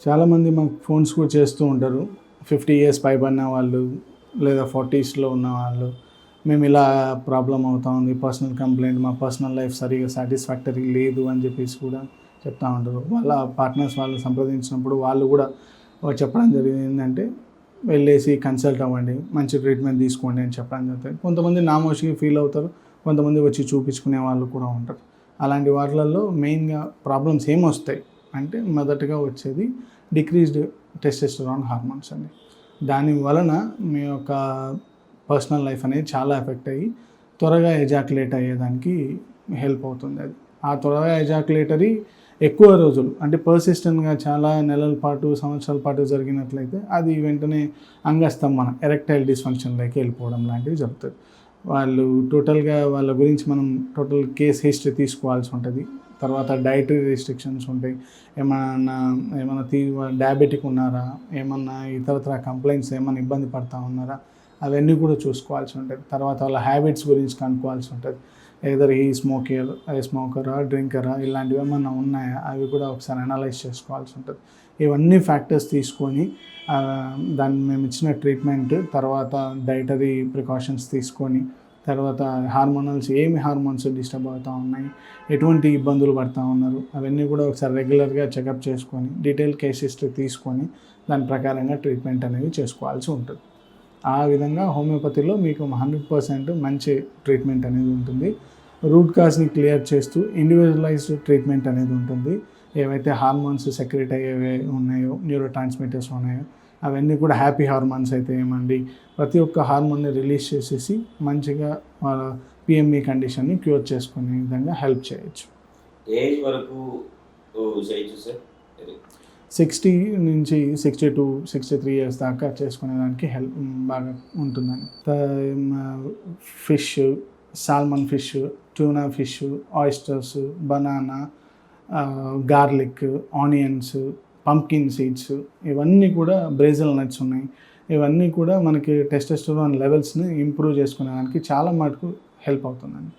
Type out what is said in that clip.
చాలామంది మాకు ఫోన్స్ కూడా చేస్తూ ఉంటారు. 50 ఇయర్స్ పైబడిన వాళ్ళు లేదా 40స్‌లో ఉన్నవాళ్ళు, మేము ఇలా ప్రాబ్లమ్ అవుతా ఉంది, పర్సనల్ కంప్లెయింట్, మా పర్సనల్ లైఫ్ సరిగ్గా సాటిస్ఫాక్టరీ లేదు అని చెప్పేసి కూడా చెప్తా ఉంటారు. వాళ్ళ పార్ట్నర్స్ వాళ్ళు సంప్రదించినప్పుడు వాళ్ళు కూడా చెప్పడం జరిగింది ఏంటంటే, వెళ్ళేసి కన్సల్ట్ అవ్వండి, మంచి ట్రీట్మెంట్ తీసుకోండి అని చెప్పడం జరుగుతుంది. కొంతమంది నామోషీగా ఫీల్ అవుతారు, కొంతమంది వచ్చి చూపించుకునే వాళ్ళు కూడా ఉంటారు. అలాంటి వాటిలలో మెయిన్గా ప్రాబ్లమ్స్ ఏమొస్తాయి అంటే, మొదటగా వచ్చేది డిక్రీజ్డ్ టెస్టోస్టెరాన్ హార్మోన్స్ అండి. దాని వలన మీ యొక్క పర్సనల్ లైఫ్ అనేది చాలా ఎఫెక్ట్ అయ్యి త్వరగా ఎజాక్యులేట్ అయ్యేదానికి హెల్ప్ అవుతుంది అది. ఆ త్వరగా ఎజాక్యులేటరీ ఎక్కువ రోజులు అంటే పర్సిస్టెంట్గా చాలా నెలల పాటు, సంవత్సరాల పాటు జరిగినట్లయితే అది వెంటనే అంగస్తంభన, ఎరెక్టైల్ డిస్ఫంక్షన్లోకి వెళ్ళిపోవడం లాంటివి జరుగుతుంది. వాళ్ళు టోటల్గా వాళ్ళ గురించి మనం టోటల్ కేస్ హిస్టరీ తీసుకోవాల్సి ఉంటుంది. తర్వాత డైటరీ రెస్ట్రిక్షన్స్ ఉంటాయి. ఏమన్నా డయాబెటిక్ ఉన్నారా, ఏమన్నా ఇతరత్ర కంప్లైంట్స్ ఏమన్నా ఇబ్బంది పడతా ఉన్నారా, అవన్నీ కూడా చూసుకోవాల్సి ఉంటుంది. తర్వాత వాళ్ళ హ్యాబిట్స్ గురించి కనుక్కోవాల్సి ఉంటుంది. ఏదర్ ఈ స్మోకరా, డ్రింకరా, ఇలాంటివి ఏమన్నా ఉన్నాయా అవి కూడా ఒకసారి అనలైజ్ చేసుకోవాల్సి ఉంటుంది. ఇవన్నీ ఫ్యాక్టర్స్ తీసుకొని దాన్ని మేము ఇచ్చిన ట్రీట్మెంట్, తర్వాత డైటరీ ప్రికాషన్స్ తీసుకొని, తర్వాత ఏమి హార్మోన్స్ డిస్టర్బ్ అవుతూ ఉన్నాయి, ఎటువంటి ఇబ్బందులు పడుతూ ఉన్నారు, అవన్నీ కూడా ఒకసారి రెగ్యులర్గా చెకప్ చేసుకొని, డీటెయిల్ కేస్ హిస్టరీ తీసుకొని దాని ప్రకారంగా ట్రీట్మెంట్ అనేది చేసుకోవాల్సి ఉంటుంది. ఆ విధంగా హోమియోపతిలో మీకు 100% మంచి ట్రీట్మెంట్ అనేది ఉంటుంది. రూట్ కాజ్ని క్లియర్ చేస్తూ ఇండివిజువలైజ్డ్ ట్రీట్మెంట్ అనేది ఉంటుంది. ఏవైతే హార్మోన్స్ సెక్రెట్ అయ్యేవి ఉన్నాయో, న్యూరో ట్రాన్స్మిటర్స్ ఉన్నాయో, అవన్నీ కూడా హ్యాపీ హార్మోన్స్ అయితే ఏమండి, ప్రతి ఒక్క హార్మోన్ని రిలీజ్ చేసేసి మంచిగా పిఎంఈ కండిషన్ని క్యూర్ చేసుకునే విధంగా హెల్ప్ చేయొచ్చు. ఏజ్ వరకు చేయొచ్చు సార్? 60 నుంచి 62, 63 ఇయర్స్ దాకా చేసుకునేదానికి హెల్ప్ బాగా ఉంటుందండి. Fish, salmon fish, tuna fish, oysters, banana, garlic, onions, pumpkin seeds, ఇవన్నీ కూడా బ్రేజిల్ నట్స్ ఉన్నాయి. ఇవన్నీ కూడా మనకి టెస్టోస్టెరాన్ లెవెల్స్ని ఇంప్రూవ్ చేసుకునేదానికి చాలా మటుకు హెల్ప్ అవుతుందండి.